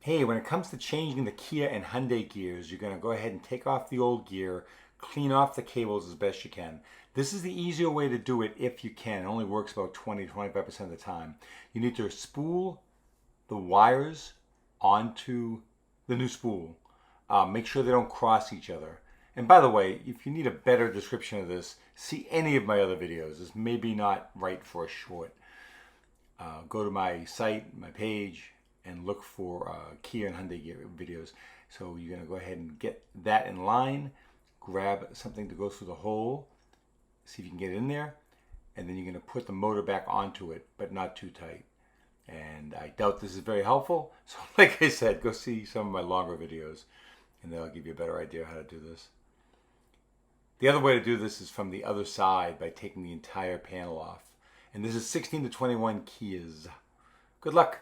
Hey, when it comes to changing the Kia and Hyundai gears, you're going to go ahead and take off the old gear, clean off the cables as best you can. This is the easier way to do it if you can. It only works about 20-25% of the time. You need to spool the wires onto the new spool. Make sure they don't cross each other. And by the way, if you need a better description of this, see any of my other videos. This may be not right for a short. Go to my site, my page, and look for Kia and Hyundai gear videos. So you're going to go ahead and get that in line, grab something to go through the hole, see if you can get it in there, and then you're going to put the motor back onto it, but not too tight. And I doubt this is very helpful, so like I said, go see some of my longer videos, and they'll give you a better idea how to do this. The other way to do this is from the other side by taking the entire panel off. And this is 16 to 21 Kias. Good luck.